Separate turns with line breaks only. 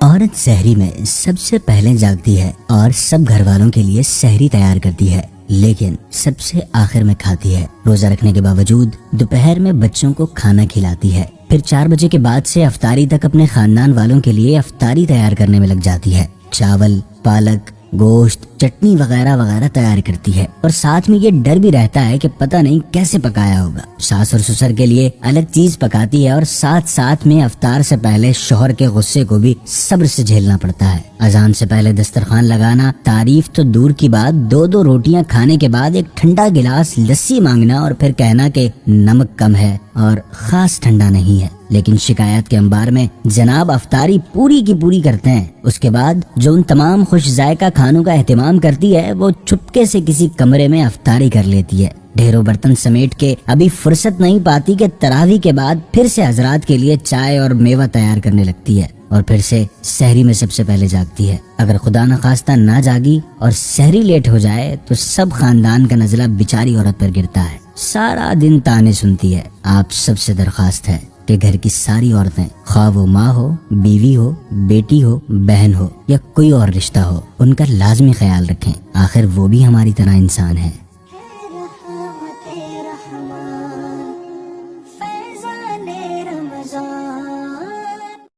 عورت سحری میں سب سے پہلے جاگتی ہے اور سب گھر والوں کے لیے سحری تیار کرتی ہے، لیکن سب سے آخر میں کھاتی ہے۔ روزہ رکھنے کے باوجود دوپہر میں بچوں کو کھانا کھلاتی ہے، پھر 4 بجے کے بعد سے افطاری تک اپنے خاندان والوں کے لیے افطاری تیار کرنے میں لگ جاتی ہے۔ چاول، پالک، گوشت، چٹنی وغیرہ وغیرہ تیار کرتی ہے، اور ساتھ میں یہ ڈر بھی رہتا ہے کہ پتہ نہیں کیسے پکایا ہوگا۔ ساس اور سسر کے لیے الگ چیز پکاتی ہے، اور ساتھ میں افطار سے پہلے شوہر کے غصے کو بھی صبر سے جھیلنا پڑتا ہے۔ اذان سے پہلے دسترخوان لگانا، تعریف تو دور کی بات، 2 روٹیاں کھانے کے بعد ایک ٹھنڈا گلاس لسی مانگنا اور پھر کہنا کہ نمک کم ہے اور خاص ٹھنڈا نہیں ہے۔ لیکن شکایات کے انبار میں جناب افطاری پوری کی پوری کرتے ہیں۔ اس کے بعد جو ان تمام خوش ذائقہ کھانوں کا اہتمام کرتی ہے، وہ چپکے سے کسی کمرے میں افطاری کر لیتی ہے۔ ڈھیروں برتن سمیٹ کے ابھی فرصت نہیں پاتی کہ تراویح کے بعد پھر سے حضرات کے لیے چائے اور میوہ تیار کرنے لگتی ہے، اور پھر سے سحری میں سب سے پہلے جاگتی ہے۔ اگر خدا نخواستہ نہ جاگی اور سحری لیٹ ہو جائے تو سب خاندان کا نزلہ بیچاری عورت پر گرتا ہے۔ سارا دن تانے سنتی ہے۔ آپ سب سے درخواست ہے کہ گھر کی ساری عورتیں، خواہ وہ ماں ہو، بیوی ہو، بیٹی ہو، بہن ہو یا کوئی اور رشتہ ہو، ان کا لازمی خیال رکھیں، آخر وہ بھی ہماری طرح انسان ہے۔